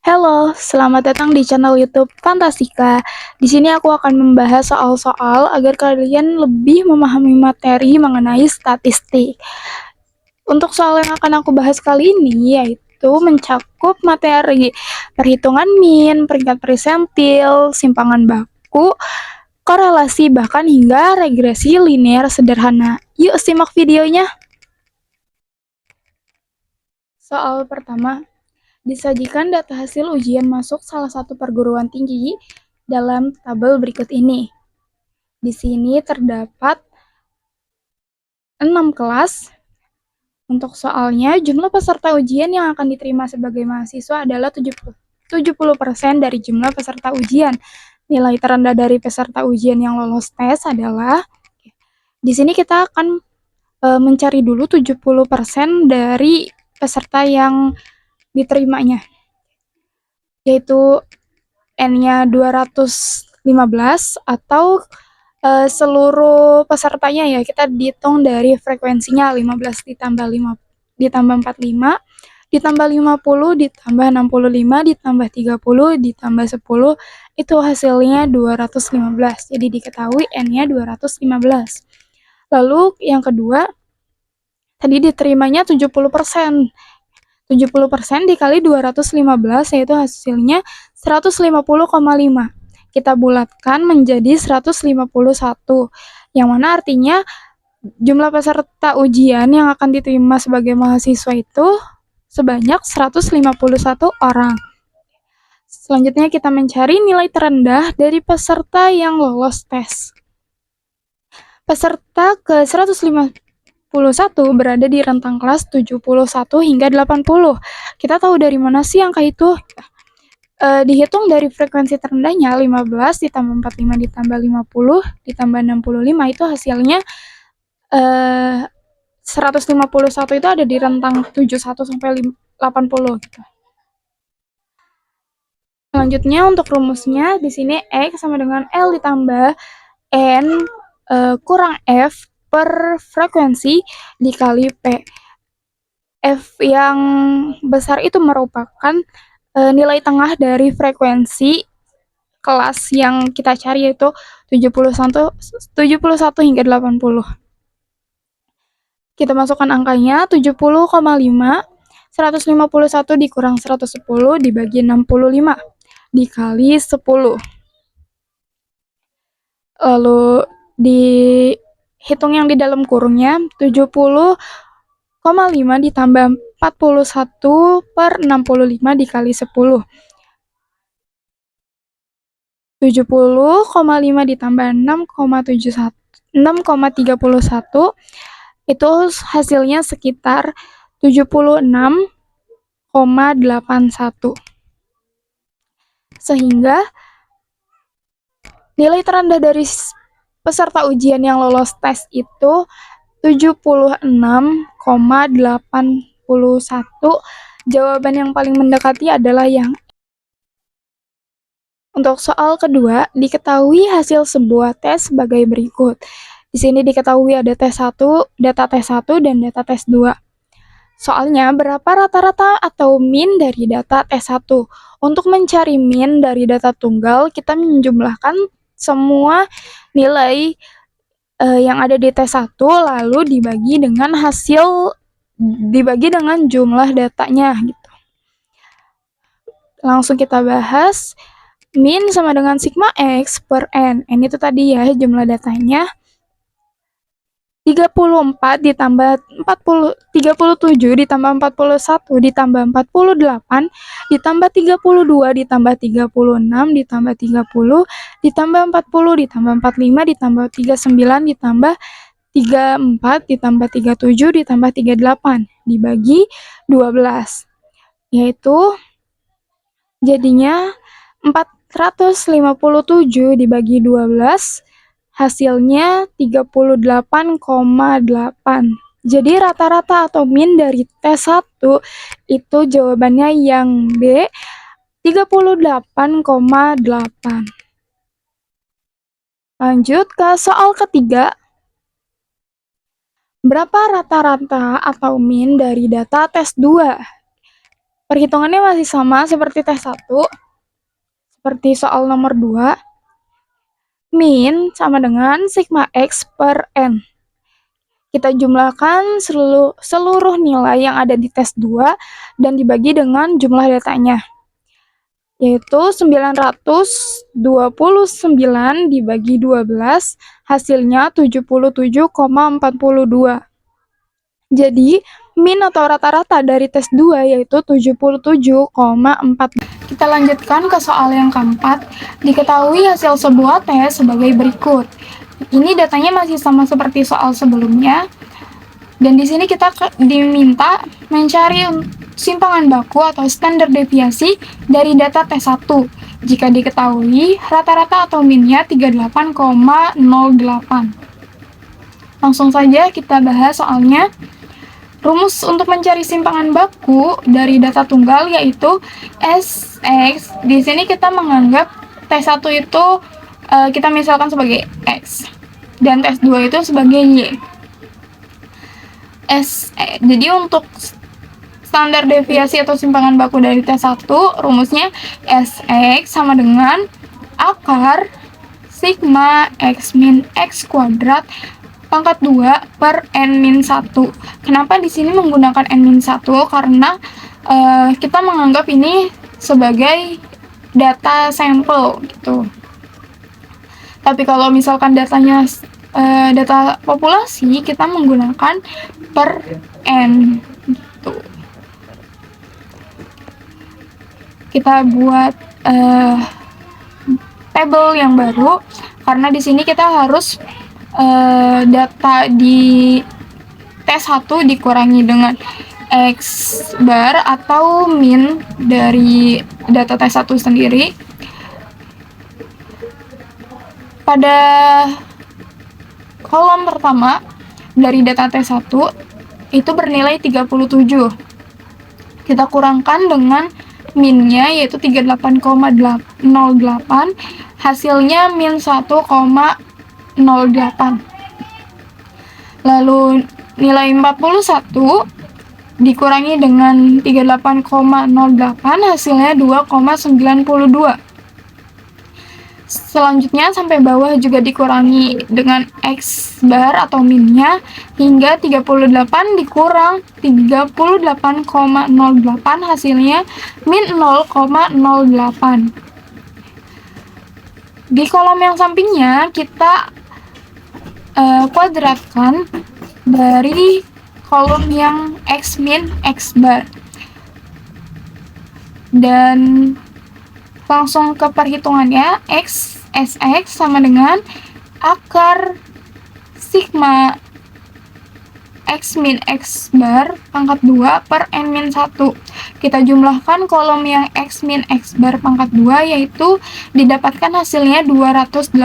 Halo, selamat datang di channel YouTube Fantastika. Di sini aku akan membahas soal-soal agar kalian lebih memahami materi mengenai statistik. Untuk soal yang akan aku bahas kali ini yaitu mencakup materi perhitungan min, peringkat persentil, simpangan baku, korelasi bahkan hingga regresi linear sederhana. Yuk simak videonya. Soal pertama, disajikan data hasil ujian masuk salah satu perguruan tinggi dalam tabel berikut ini. Di sini terdapat 6 kelas. Untuk soalnya, jumlah peserta ujian yang akan diterima sebagai mahasiswa adalah 70% dari jumlah peserta ujian. Nilai terendah dari peserta ujian yang lolos tes adalah, di sini kita akan mencari dulu 70% dari peserta yang diterimanya, yaitu N-nya 215 atau seluruh pesertanya ya, kita dihitung dari frekuensinya 15 ditambah 45 ditambah 50 ditambah 65 ditambah 30 ditambah 10 itu hasilnya 215. Jadi diketahui N-nya 215. Lalu yang kedua, tadi diterimanya 70%. 70% dikali 215 yaitu hasilnya 150,5. Kita bulatkan menjadi 151, yang mana artinya jumlah peserta ujian yang akan diterima sebagai mahasiswa itu sebanyak 151 orang. Selanjutnya kita mencari nilai terendah dari peserta yang lolos tes. Peserta ke 151 berada di rentang kelas 71 hingga 80. Kita tahu dari mana sih angka itu? Dihitung dari frekuensi terendahnya 15 ditambah 45 ditambah 50 ditambah 65 itu hasilnya 151 itu ada di rentang 71 sampai 80 gitu. Selanjutnya untuk rumusnya di sini X sama dengan L ditambah N kurang F per frekuensi dikali P. F yang besar itu merupakan nilai tengah dari frekuensi kelas yang kita cari, yaitu 71 hingga 80. Kita masukkan angkanya 70,5, 151 dikurang 110 dibagi 65 dikali 10. Lalu dihitung yang di dalam kurungnya 70,5 ditambah 41 per 65 dikali 10. 70,5 ditambah 6,31 itu hasilnya sekitar 76,81. Sehingga nilai terendah dari peserta ujian yang lolos tes itu 76,81. Jawaban yang paling mendekati adalah yang. Untuk soal kedua, diketahui hasil sebuah tes sebagai berikut. Di sini diketahui ada tes 1, data tes 1 dan data tes 2. Soalnya, berapa rata-rata atau min dari data tes 1? Untuk mencari min dari data tunggal, kita menjumlahkan semua nilai yang ada di tes 1 lalu dibagi dengan jumlah datanya gitu. Langsung kita bahas. Min sama dengan sigma X per N. N itu tadi ya jumlah datanya. 34 ditambah 37 ditambah 41 ditambah 48 ditambah 32 ditambah 36 ditambah 30 ditambah 40 ditambah 45 ditambah 39 ditambah 34 ditambah 37 ditambah 38 dibagi 12, yaitu jadinya 457 dibagi 12 hasilnya 38,8. Jadi rata-rata atau min dari tes 1 itu jawabannya yang B, 38,8. Lanjut ke soal ketiga. Berapa rata-rata atau min dari data tes 2? Perhitungannya masih sama seperti tes 1, seperti soal nomor 2. Min sama dengan sigma X per N. Kita jumlahkan seluruh nilai yang ada di tes 2 dan dibagi dengan jumlah datanya, yaitu 929 dibagi 12, hasilnya 77,42. Jadi, min atau rata-rata dari tes 2 yaitu 77,4. Kita lanjutkan ke soal yang keempat. Diketahui hasil sebuah tes sebagai berikut. Ini datanya masih sama seperti soal sebelumnya. Dan di sini kita diminta mencari simpangan baku atau standar deviasi dari data tes 1. Jika diketahui rata-rata atau minnya 38,08. Langsung saja kita bahas soalnya. Rumus untuk mencari simpangan baku dari data tunggal yaitu Sx. Di sini kita menganggap tes 1 itu kita misalkan sebagai X dan tes 2 itu sebagai Y. Jadi untuk standar deviasi atau simpangan baku dari tes 1, rumusnya Sx sama dengan akar sigma X min X kuadrat pangkat 2 per N-1. Kenapa di sini menggunakan N-1? Karena kita menganggap ini sebagai data sampel gitu. Tapi kalau misalkan datanya data populasi, kita menggunakan per N gitu. Kita buat table yang baru karena di sini kita harus data di tes 1 dikurangi dengan X bar atau min dari data tes 1 sendiri. Pada kolom pertama dari data tes 1 itu bernilai 37. Kita kurangkan dengan minnya yaitu 38,08, hasilnya min 1,08. Lalu nilai 41 dikurangi dengan 38,08, hasilnya 2,92. Selanjutnya sampai bawah juga dikurangi dengan X bar atau minnya hingga 38 dikurang 38,08, hasilnya min 0,08. Di kolom yang sampingnya kita kuadratkan dari kolom yang X min X bar dan langsung ke perhitungannya. Sx sama dengan akar sigma X min X bar pangkat 2 per N min 1. Kita jumlahkan kolom yang X min X bar pangkat 2 yaitu didapatkan hasilnya 284.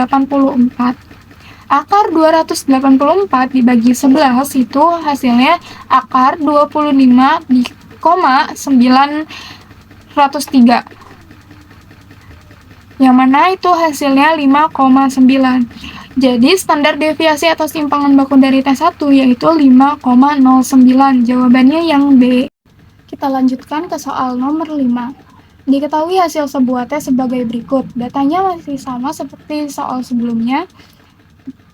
Akar 284 dibagi 11 itu hasilnya akar 25,903. Yang mana itu hasilnya 5,9. Jadi standar deviasi atau simpangan baku dari tes 1 yaitu 5,09. Jawabannya yang B. Kita lanjutkan ke soal nomor 5. Diketahui hasil sebuah tes sebagai berikut. Datanya masih sama seperti soal sebelumnya.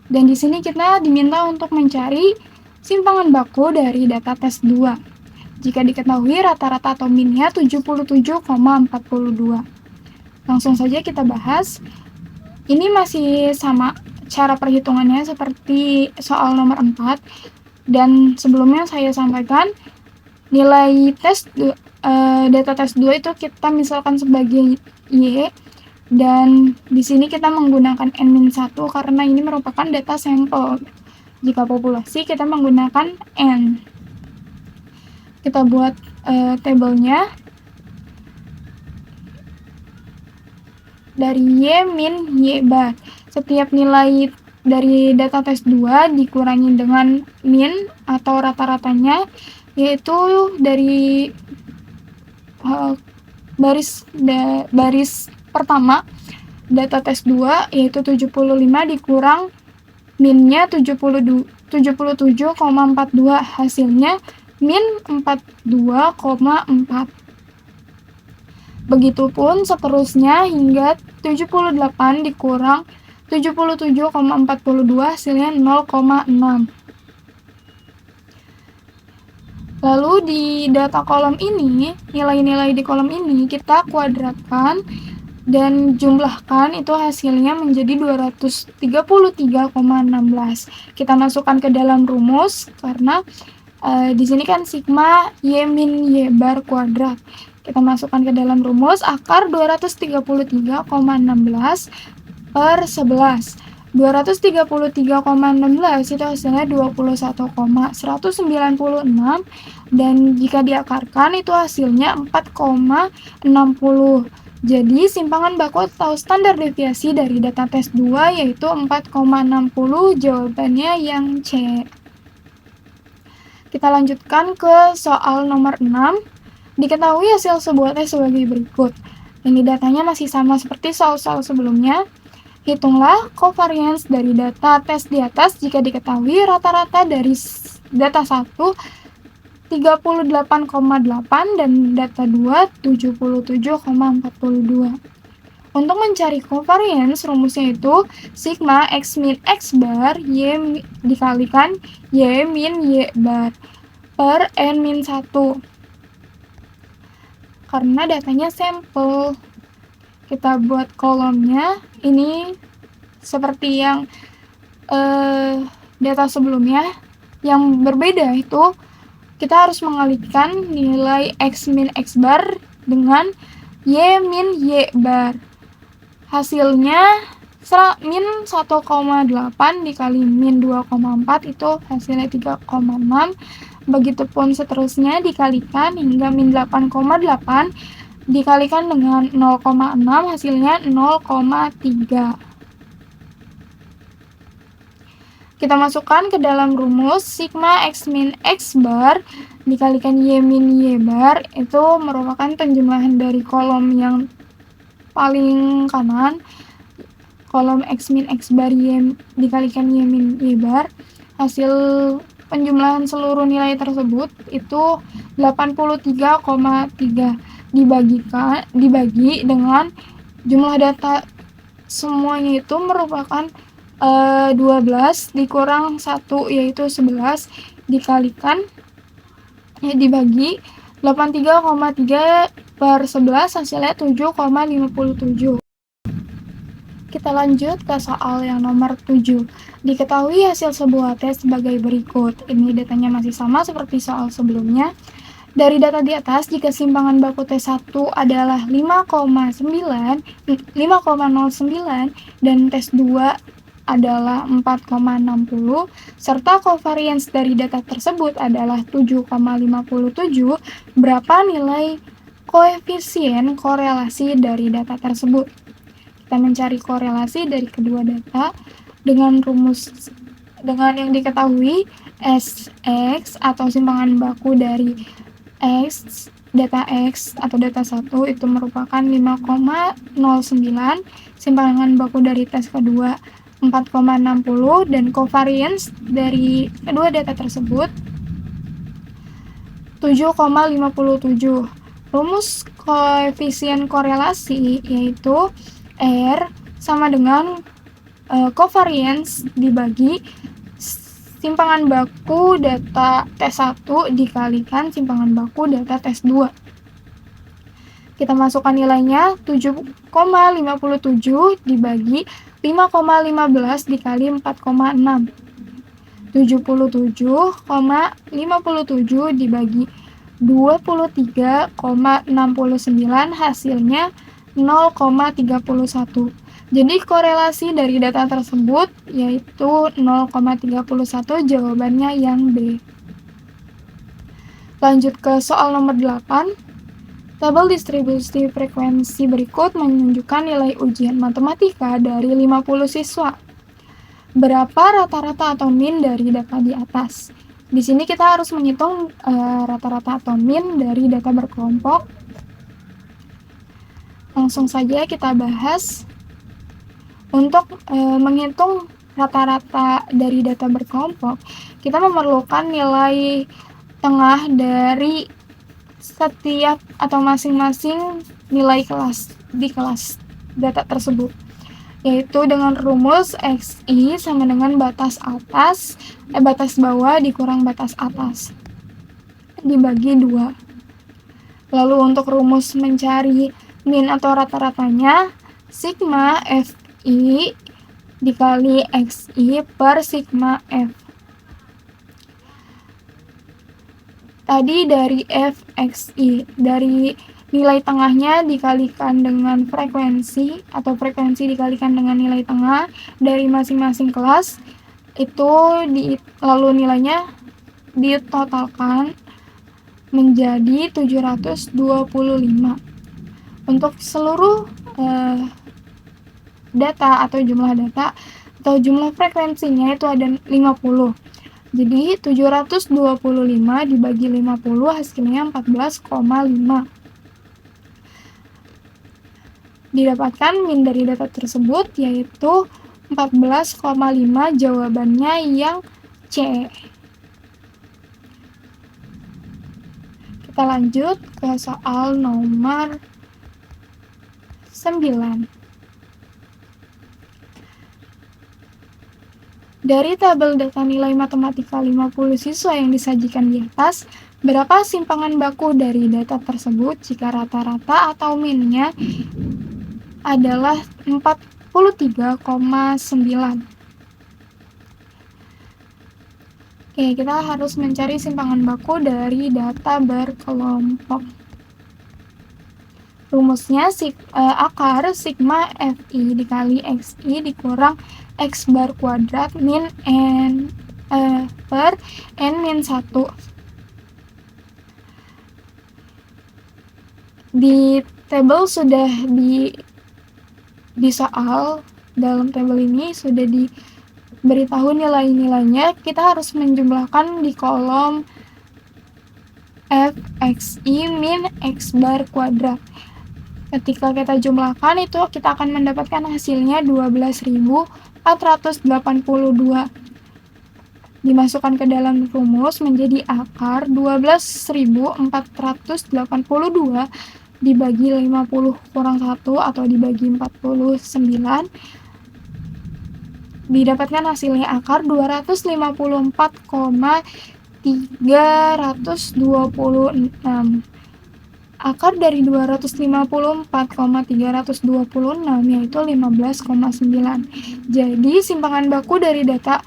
Dan di sini kita diminta untuk mencari simpangan baku dari data tes 2. Jika diketahui rata-rata atau minnya 77,42. Langsung saja kita bahas. Ini masih sama cara perhitungannya seperti soal nomor 4. Dan sebelumnya saya sampaikan nilai tes data tes 2 itu kita misalkan sebagai Y. Dan di sini kita menggunakan N-1 karena ini merupakan data sampel. Jika populasi kita menggunakan N. Kita buat tabelnya. Dari Y min Y bar. Setiap nilai dari data tes 2 dikurangi dengan min atau rata-ratanya, yaitu dari baris pertama data tes 2 yaitu 75 dikurang minnya 77,42, hasilnya min 42,4. Begitupun seterusnya hingga 78 dikurang 77,42 hasilnya 0,6. Lalu di data kolom ini, nilai-nilai di kolom ini kita kuadratkan dan jumlahkan, itu hasilnya menjadi 233,16. Kita masukkan ke dalam rumus karena di sini kan sigma y min y bar kuadrat. Kita masukkan ke dalam rumus akar 233,16 per 11. 233,16 itu hasilnya 21,196 dan jika diakarkan itu hasilnya 4,60. Jadi simpangan baku atau standar deviasi dari data tes 2 yaitu 4,60, jawabannya yang C. Kita lanjutkan ke soal nomor 6. Diketahui hasil sebuah tes sebagai berikut. Ini datanya masih sama seperti soal-soal sebelumnya. Hitunglah covariance dari data tes di atas jika diketahui rata-rata dari data 1 38,8 dan data 2 77,42. Untuk mencari covariance, rumusnya itu sigma x min x bar y dikalikan y min y bar per n min 1. Karena datanya sampel, kita buat kolomnya ini seperti yang data sebelumnya. Yang berbeda itu kita harus mengalihkan nilai x min x bar dengan y min y bar. Hasilnya min 1,8 dikali min 2,4 itu hasilnya 3,6. Begitupun seterusnya dikalikan hingga min 8,8 dikalikan dengan 0,6 hasilnya 0,3. Kita masukkan ke dalam rumus sigma x min x bar dikalikan y min y bar itu merupakan penjumlahan dari kolom yang paling kanan, kolom x min x bar y dikalikan y min y bar. Hasil penjumlahan seluruh nilai tersebut itu 83,3 dibagi dengan jumlah data semuanya itu merupakan 12 dikurang 1 yaitu 11 dikalikan dibagi 83,3 per 11 hasilnya 7,57. Kita lanjut ke soal yang nomor 7. Diketahui hasil sebuah tes sebagai berikut. Ini datanya masih sama seperti soal sebelumnya. Dari data di atas, jika simpangan baku tes 1 adalah 5,09 dan tes 2 adalah 4,60 serta covariance dari data tersebut adalah 7,57, berapa nilai koefisien korelasi dari data tersebut? Kita mencari korelasi dari kedua data dengan yang diketahui Sx atau simpangan baku dari X, data X atau data 1 itu merupakan 5,09, simpangan baku dari tes kedua 4,60 dan covariance dari kedua data tersebut 7,57. Rumus koefisien korelasi yaitu R sama dengan covariance dibagi simpangan baku data tes 1 dikalikan simpangan baku data tes 2. Kita masukkan nilainya 7,57 dibagi 5,15 dikali 4,6. 77,57 dibagi 23,69 hasilnya 0,31. Jadi korelasi dari data tersebut yaitu 0,31, jawabannya yang B. Lanjut ke soal nomor 8. Tabel distribusi frekuensi berikut menunjukkan nilai ujian matematika dari 50 siswa. Berapa rata-rata atau min dari data di atas? Di sini kita harus menghitung rata-rata atau min dari data berkelompok. Langsung saja kita bahas. Untuk menghitung rata-rata dari data berkelompok, kita memerlukan nilai tengah dari setiap atau masing-masing nilai di kelas data tersebut, yaitu dengan rumus XI sama dengan batas bawah dikurang batas atas dibagi 2. Lalu untuk rumus mencari min atau rata-ratanya, sigma FI dikali XI per sigma F. Tadi dari FXI, dari nilai tengahnya dikalikan dengan frekuensi, atau frekuensi dikalikan dengan nilai tengah dari masing-masing kelas, itu lalu nilainya ditotalkan menjadi 725. Untuk seluruh data atau jumlah data atau jumlah frekuensinya itu ada 50. Jadi 725 dibagi 50 hasilnya 14,5. Didapatkan min dari data tersebut yaitu 14,5, jawabannya yang C. Kita lanjut ke soal nomor 9. Dari tabel data nilai matematika 50 siswa yang disajikan di atas, berapa simpangan baku dari data tersebut jika rata-rata atau minnya adalah 43,9. Oke, kita harus mencari simpangan baku dari data berkelompok. Rumusnya akar sigma FI dikali XI dikurang X bar kuadrat min N per N min 1. Di tabel sudah di soal, dalam tabel ini sudah diberitahu nilai-nilainya. Kita harus menjumlahkan di kolom FXI min X bar kuadrat. Ketika kita jumlahkan itu kita akan mendapatkan hasilnya 12.482. Dimasukkan ke dalam rumus menjadi akar 12.482 dibagi 50 kurang 1 atau dibagi 49. Didapatkan hasilnya akar 254,326. Akar dari 254,326 yaitu 15,9. Jadi simpangan baku dari data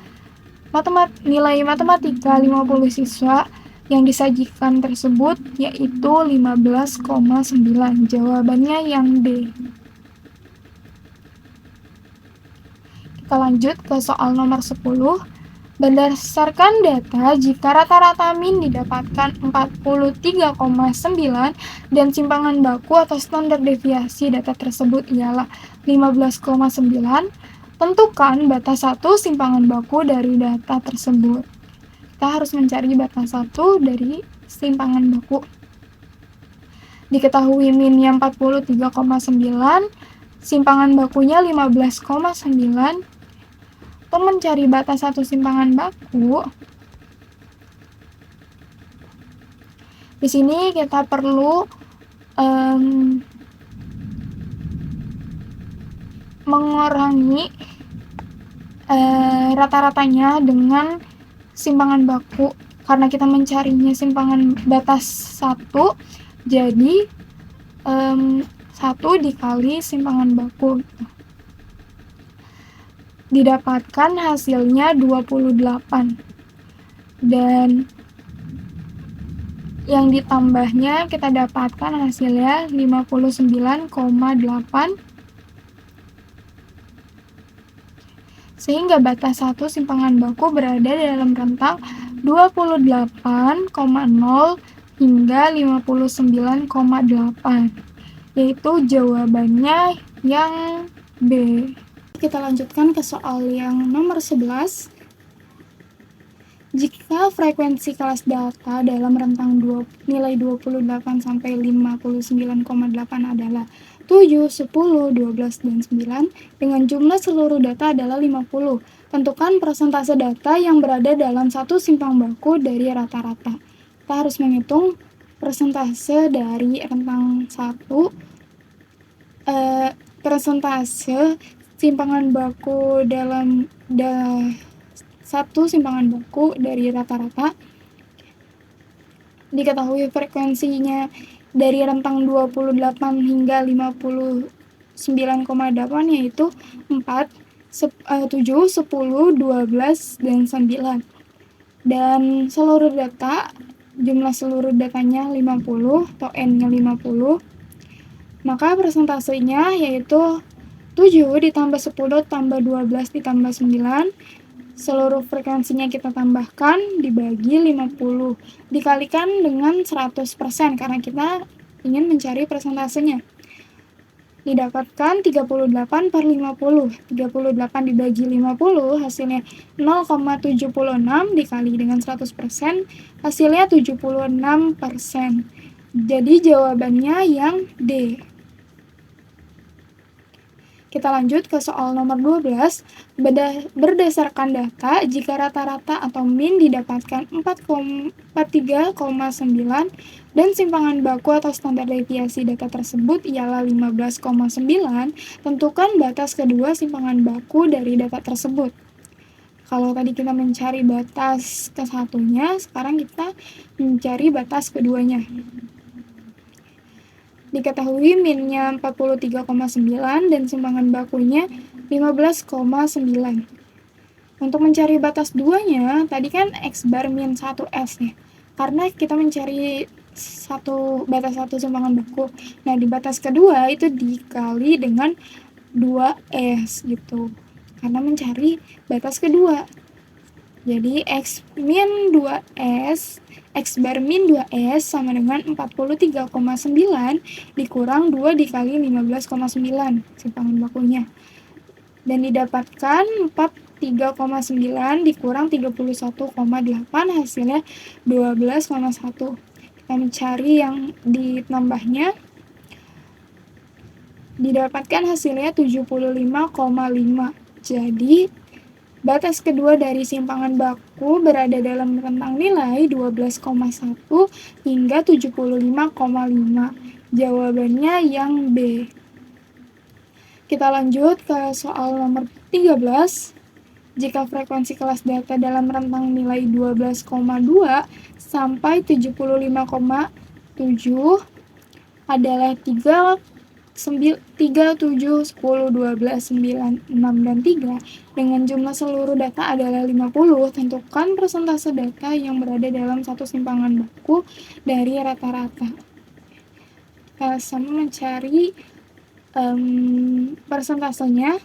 nilai matematika 50 siswa yang disajikan tersebut yaitu 15,9. Jawabannya yang D. Kita lanjut ke soal nomor 10. Berdasarkan data, jika rata-rata min didapatkan 43,9 dan simpangan baku atau standar deviasi data tersebut ialah 15,9, tentukan batas 1 simpangan baku dari data tersebut. Kita harus mencari batas 1 dari simpangan baku. Diketahui minnya 43,9, simpangan bakunya 15,9. Untuk mencari batas 1 simpangan baku, di sini kita perlu mengurangi rata-ratanya dengan simpangan baku. Karena kita mencarinya simpangan batas 1, jadi 1 dikali simpangan baku. Didapatkan hasilnya 28. Dan yang ditambahnya kita dapatkan hasilnya 59,8. Sehingga batas 1 simpangan baku berada dalam rentang 28,0 hingga 59,8. Yaitu jawabannya yang B. Kita lanjutkan ke soal yang nomor 11. Jika frekuensi kelas data dalam rentang nilai 28 sampai 59,8 adalah 7, 10, 12, dan 9, dengan jumlah seluruh data adalah 50. Tentukan persentase data yang berada dalam satu simpang baku dari rata-rata. Kita harus menghitung persentase dari rentang 1 persentase simpangan baku dalam satu simpangan baku dari rata-rata. Diketahui frekuensinya dari rentang 28 hingga 59,8 yaitu 4, 7, 10, 12, dan 9. Dan jumlah seluruh datanya 50 atau N-nya 50. Maka persentasenya yaitu 7 ditambah 10 tambah 12 ditambah 9. Seluruh frekuensinya kita tambahkan dibagi 50 dikalikan dengan 100% karena kita ingin mencari persentasenya. Didapatkan 38 per 50. 38 dibagi 50 hasilnya 0,76 dikali dengan 100% hasilnya 76%. Jadi jawabannya yang D. Kita lanjut ke soal nomor 12. Berdasarkan data, jika rata-rata atau min didapatkan 43,9 dan simpangan baku atau standar deviasi data tersebut ialah 15,9, tentukan batas kedua simpangan baku dari data tersebut. Kalau tadi kita mencari batas ke satunya, sekarang kita mencari batas keduanya. Diketahui minnya 43,9 dan simpangan bakunya 15,9. Untuk mencari batas duanya, tadi kan X bar min 1S ya. Karena kita mencari batas satu simpangan baku. Nah, di batas kedua itu dikali dengan 2S gitu. Karena mencari batas kedua. Jadi X bar min 2S sama dengan 43,9 dikurang 2 dikali 15,9 simpangan bakunya. Dan didapatkan 43,9 dikurang 31,8 hasilnya 12,1. Kita mencari yang ditambahnya. Didapatkan hasilnya 75,5. Jadi batas kedua dari simpangan baku berada dalam rentang nilai 12,1 hingga 75,5. Jawabannya yang B. Kita lanjut ke soal nomor 13. Jika frekuensi kelas data dalam rentang nilai 12,2 sampai 75,7 adalah 3, 7, 10, 12, 9, 6, dan 3 dengan jumlah seluruh data adalah 50, tentukan persentase data yang berada dalam satu simpangan baku dari rata-rata. Kita sama mencari persentasenya.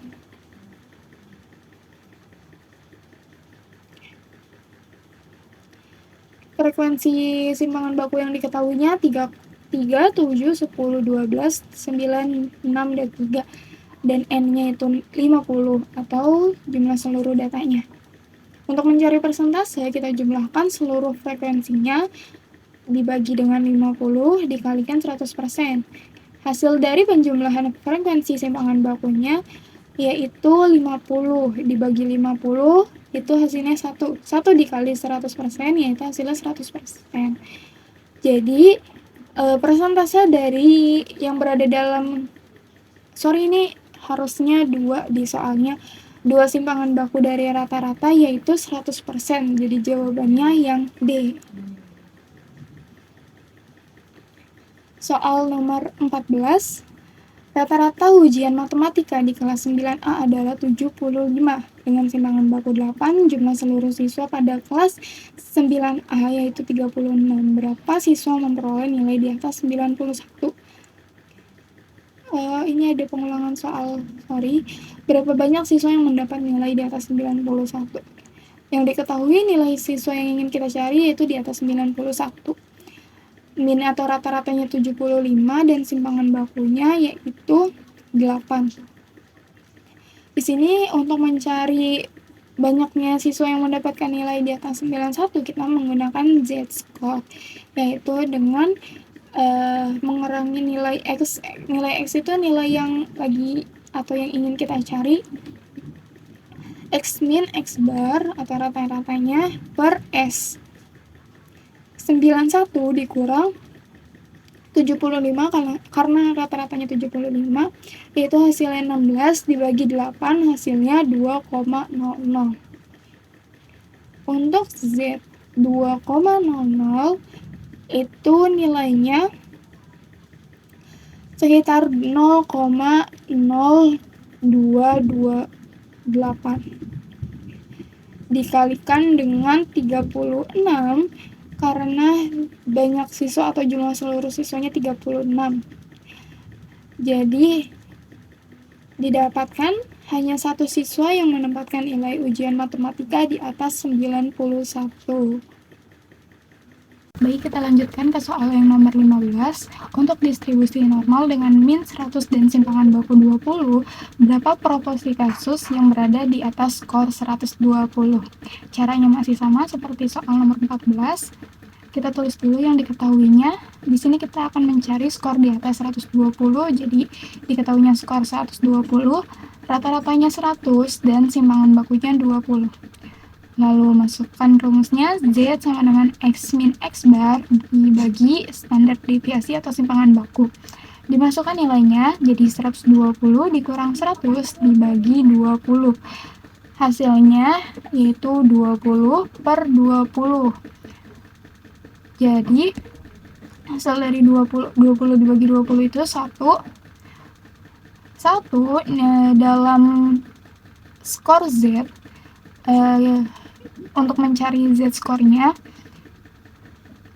Frekuensi simpangan baku yang diketahuinya 3, 7, 10, 12, 9, 6, dan 3. Dan N-nya itu 50 atau jumlah seluruh datanya. Untuk mencari persentase, kita jumlahkan seluruh frekuensinya dibagi dengan 50 dikalikan 100%. Hasil dari penjumlahan frekuensi simpangan bakunya yaitu 50 dibagi 50 itu hasilnya 1. 1 dikali 100% yaitu hasilnya 100%. Jadi persentase dari yang berada dalam ini harusnya 2 di soalnya 2 simpangan baku dari rata-rata yaitu 100%. Jadi jawabannya yang D. Soal nomor 14. Rata-rata ujian matematika di kelas 9A adalah 75 dengan simpangan baku 8. Jumlah seluruh siswa pada kelas 9A yaitu 36. Berapa siswa memperoleh nilai di atas 91? Ini ada pengulangan soal, Berapa banyak siswa yang mendapat nilai di atas 91? Yang diketahui nilai siswa yang ingin kita cari yaitu di atas 91. Min atau rata-ratanya 75 dan simpangan bakunya yaitu 8. Di sini untuk mencari banyaknya siswa yang mendapatkan nilai di atas 91 kita menggunakan Z-score, yaitu dengan mengurangi nilai X. Nilai X itu nilai yang lagi atau yang ingin kita cari. X min X bar atau rata-ratanya per S. 91 dikurang 75 karena rata-ratanya 75, yaitu hasilnya 16 dibagi 8 hasilnya 2,00. Untuk Z 2,00 itu nilainya sekitar 0,0228 dikalikan dengan 36 karena banyak siswa atau jumlah seluruh siswanya 36. Jadi didapatkan hanya satu siswa yang menempatkan nilai ujian matematika di atas 91. Baik, kita lanjutkan ke soal yang nomor 15. Untuk distribusi normal dengan min 100 dan simpangan baku 20, berapa proporsi kasus yang berada di atas skor 120? Caranya masih sama seperti soal nomor 14. Kita tulis dulu yang diketahuinya. Di sini kita akan mencari skor di atas 120, jadi diketahuinya skor 120, rata-ratanya 100, dan simpangan bakunya 20. Lalu masukkan rumusnya, Z sama dengan X min X bar dibagi standar deviasi atau simpangan baku. Dimasukkan nilainya, jadi 120 dikurang 100 dibagi 20. Hasilnya yaitu 20/20. Jadi, hasil dari 20 dibagi 20 itu 1. Dalam skor Z, untuk mencari Z-skornya,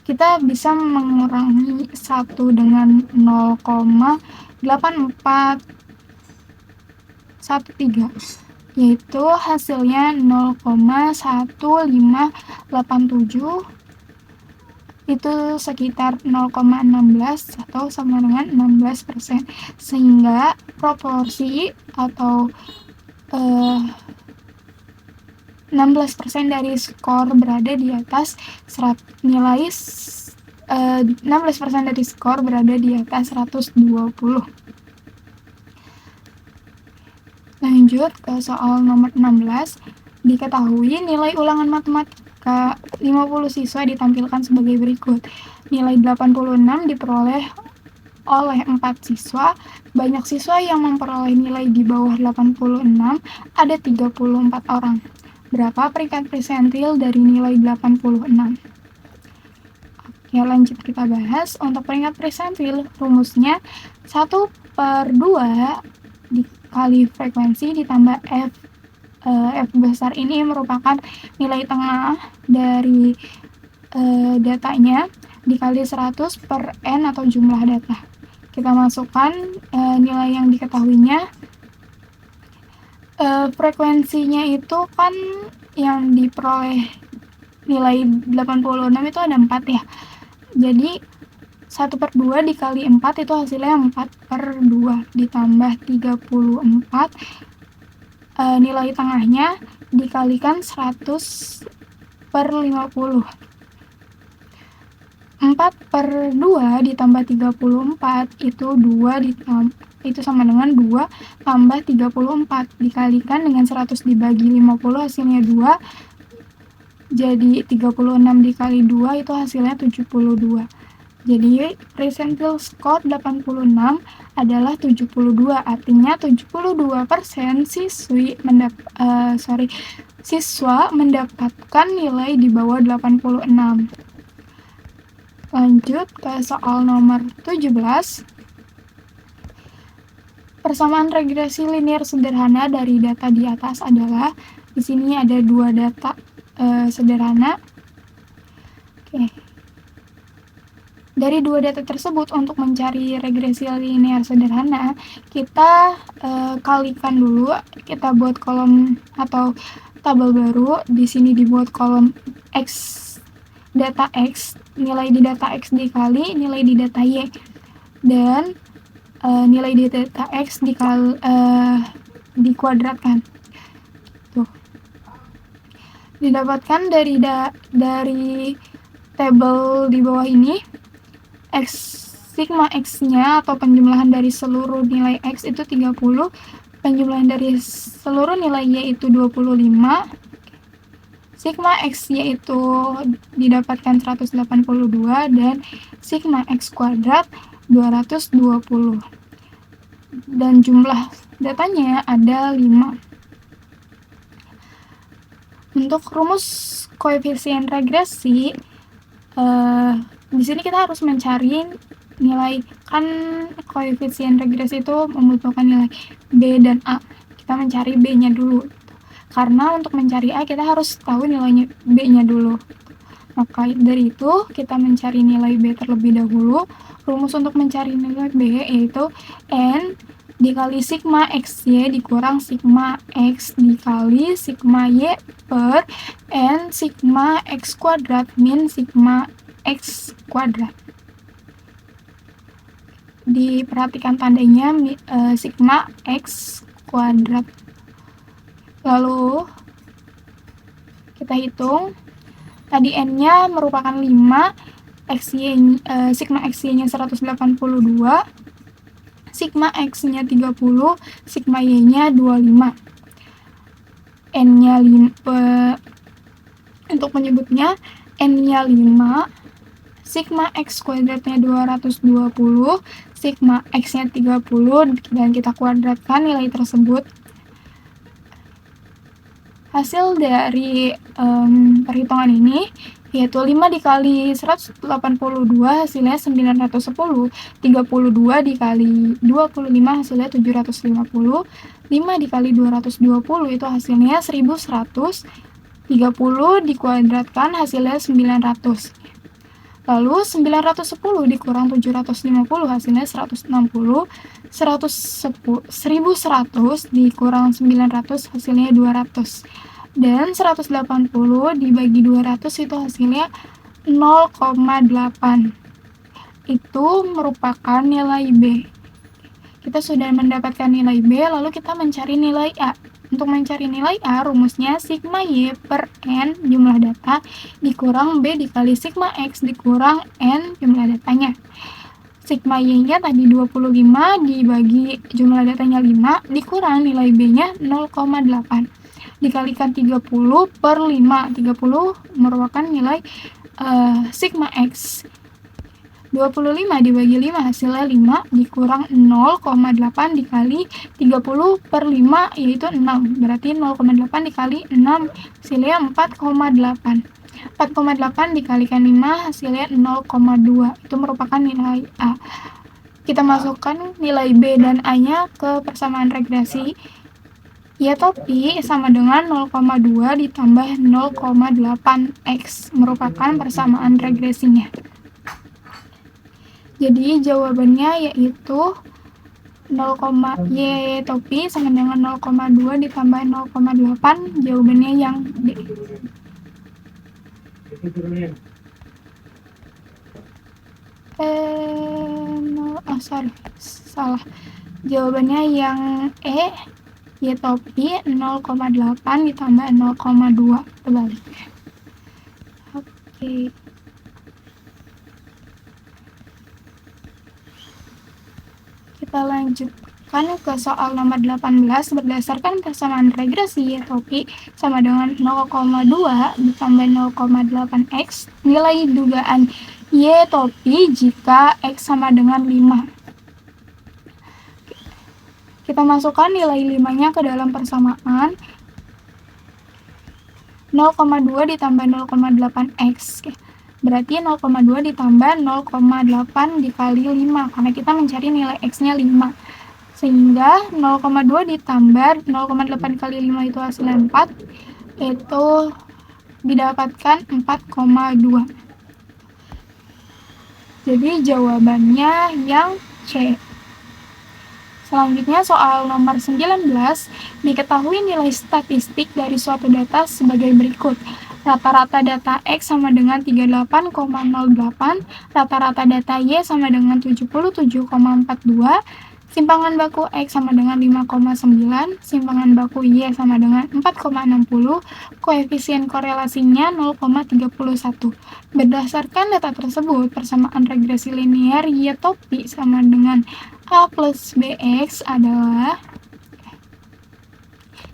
kita bisa mengurangi 1 dengan 0,8413, yaitu hasilnya 0,1587, itu sekitar 0,16 atau sama dengan 16%, sehingga proporsi atau 16% dari skor berada di atas 16% dari skor berada di atas 120. Lanjut ke soal nomor 16. Diketahui nilai ulangan matematika 50 siswa ditampilkan sebagai berikut. Nilai 86 diperoleh oleh 4 siswa. Banyak siswa yang memperoleh nilai di bawah 86, ada 34 orang. Berapa peringkat persentil dari nilai 86? Oke, lanjut kita bahas. Untuk peringkat persentil, rumusnya 1/2 dikali frekuensi ditambah F. F besar ini merupakan nilai tengah dari datanya dikali 100 per N atau jumlah data. Kita masukkan nilai yang diketahuinya. Frekuensinya itu kan yang diperoleh nilai 86 itu ada 4 ya. Jadi 1/2 dikali 4 itu hasilnya 4/2 ditambah 34, nilai tengahnya dikalikan 100/50. 4/2 ditambah 34 itu sama dengan 2 tambah 34 dikalikan dengan 100 dibagi 50 hasilnya 2. Jadi 36 dikali 2 itu hasilnya 72. Jadi persentil skor 86 adalah 72. Artinya 72% siswa mendapatkan nilai di bawah 86. Lanjut ke soal nomor 17. Persamaan regresi linear sederhana dari data di atas adalah, di sini ada 2 data sederhana. Oke. Dari 2 data tersebut, untuk mencari regresi linear sederhana, kita kalikan dulu, kita buat kolom atau tabel baru. Di sini dibuat kolom X, data X, nilai di data X dikali nilai di data Y, dan nilai di data X dikuadratkan. Tuh. Didapatkan dari tabel di bawah ini, sigma X-nya atau penjumlahan dari seluruh nilai X itu 30, penjumlahan dari seluruh nilai Y itu 25, sigma X yaitu didapatkan 182 dan sigma X kuadrat 220. Dan jumlah datanya ada 5. Untuk rumus koefisien regresi, di sini kita harus mencari nilai, kan koefisien regresi itu membutuhkan nilai B dan A. Kita mencari B-nya dulu. Karena untuk mencari A kita harus tahu nilainya B-nya dulu. Maka dari itu kita mencari nilai B terlebih dahulu. Rumus untuk mencari nilai B yaitu N dikali sigma XY dikurang sigma X dikali sigma Y per N sigma X kuadrat min sigma X kuadrat. Diperhatikan tandanya sigma X kuadrat. Lalu kita hitung, tadi N-nya merupakan 5, sigma XY-nya 182, sigma X-nya 30, sigma Y-nya 25. N-nya 5, untuk menyebutnya N-nya 5, sigma X kuadratnya 220, sigma X-nya 30, dan kita kuadratkan nilai tersebut. Hasil dari perhitungan ini yaitu 5 dikali 182 hasilnya 910, 32 dikali 25 hasilnya 750, 5 dikali 220 itu hasilnya 1100, 30 dikuadratkan hasilnya 900. Lalu 910 dikurang 750 hasilnya 160, 1100 dikurang 900 hasilnya 200. Dan 180 dibagi 200 itu hasilnya 0,8. Itu merupakan nilai B. Kita sudah mendapatkan nilai B, lalu kita mencari nilai A. Untuk mencari nilai A, rumusnya sigma Y per N jumlah data dikurang B dikali sigma X dikurang N jumlah datanya. Sigma Y-nya tadi 25 dibagi jumlah datanya 5 dikurang nilai B-nya 0,8. Dikalikan 30 per 5. 30 merupakan nilai sigma X. 25 dibagi 5 hasilnya 5 dikurang 0,8 dikali 30 per 5 yaitu 6. Berarti 0,8 dikali 6 hasilnya 4,8. 4,8 dikalikan 5 hasilnya 0,2. Itu merupakan nilai A. Kita masukkan nilai B dan A-nya ke persamaan regresi. Y topi sama dengan 0,2 ditambah 0,8X merupakan persamaan regresinya. Jadi jawabannya yaitu Y topi sama dengan 0,2 ditambah 0,8. Jawabannya yang D. Salah. Jawabannya yang E. Y topi 0,8 ditambah 0,2. Terbalik. Oke. Kita lanjutkan ke soal nomor 18. Berdasarkan persamaan regresi Y topi sama dengan 0,2 ditambah 0,8X, nilai dugaan Y topi jika X sama dengan 5. Kita masukkan nilai 5-nya ke dalam persamaan. 0,2 ditambah 0,8X. Berarti 0,2 ditambah 0,8 dikali 5, karena kita mencari nilai X-nya 5. Sehingga 0,2 ditambah 0,8 kali 5 itu hasilnya 4, itu didapatkan 4,2. Jadi jawabannya yang C. Selanjutnya soal nomor 19, diketahui nilai statistik dari suatu data sebagai berikut. Rata-rata data X sama dengan 38,08, rata-rata data Y sama dengan 77,42, simpangan baku X sama dengan 5,9, simpangan baku Y sama dengan 4,60, koefisien korelasinya 0,31. Berdasarkan data tersebut, persamaan regresi linear Y topi sama dengan A plus BX adalah,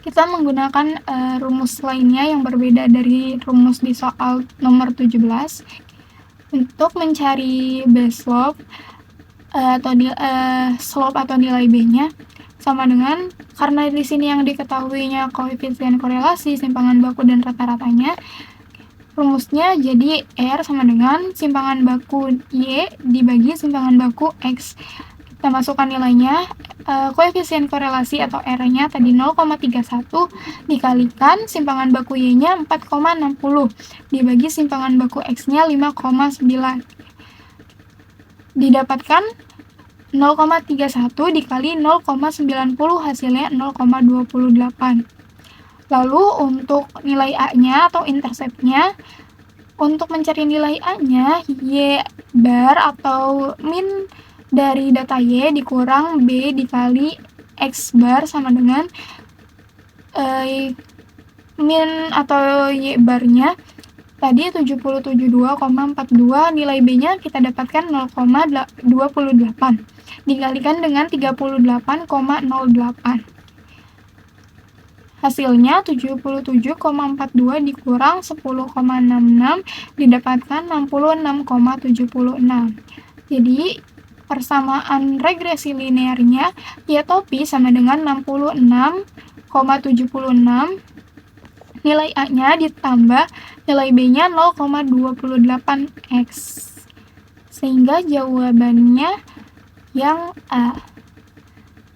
kita menggunakan rumus lainnya yang berbeda dari rumus di soal nomor 17 untuk mencari base slope atau slope atau nilai B-nya sama dengan, karena di sini yang diketahuinya koefisien korelasi, simpangan baku dan rata-ratanya, rumusnya jadi R sama dengan simpangan baku Y dibagi simpangan baku X. Kita masukkan nilainya, koefisien korelasi atau R-nya tadi 0,31 dikalikan simpangan baku Y-nya 4,60 dibagi simpangan baku X-nya 5,9. Didapatkan 0,31 dikali 0,90 hasilnya 0,28. Lalu untuk nilai A-nya atau interceptnya, untuk mencari nilai A-nya, Y bar atau min dari data Y dikurang B dikali X bar sama dengan min atau Y barnya tadi 77,42, nilai B-nya kita dapatkan 0,28 dikalikan dengan 38,08. Hasilnya 77,42 dikurang 10,66 didapatkan 66,76. Jadi persamaan regresi linearnya Y topi sama dengan 66,76, nilai A-nya ditambah nilai B-nya 0,28X. Sehingga jawabannya yang A.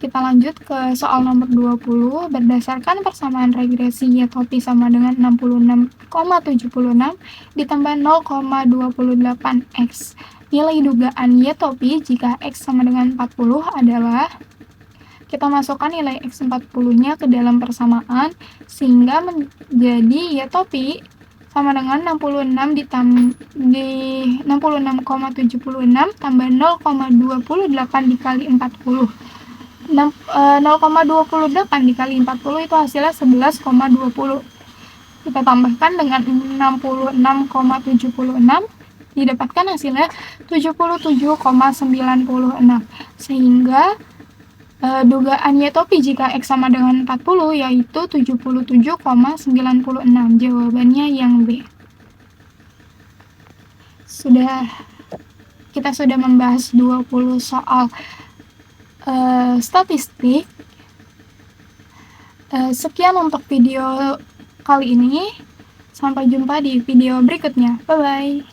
Kita lanjut ke soal nomor 20. Berdasarkan persamaan regresi Y topi sama dengan 66,76 ditambah 0,28X. Nilai dugaan Y topi jika X sama dengan 40 adalah, kita masukkan nilai X 40-nya ke dalam persamaan, sehingga menjadi Y topi sama dengan 66 66,76 tambah 0,28 dikali 40. 0,28 dikali 40 itu hasilnya 11,20. Kita tambahkan dengan 66,76 didapatkan hasilnya 77,96. Sehingga dugaan Y topi jika X sama dengan 40 yaitu 77,96. Jawabannya yang B. Kita sudah membahas 20 soal statistik. Sekian untuk video kali ini. Sampai jumpa di video berikutnya. Bye-bye.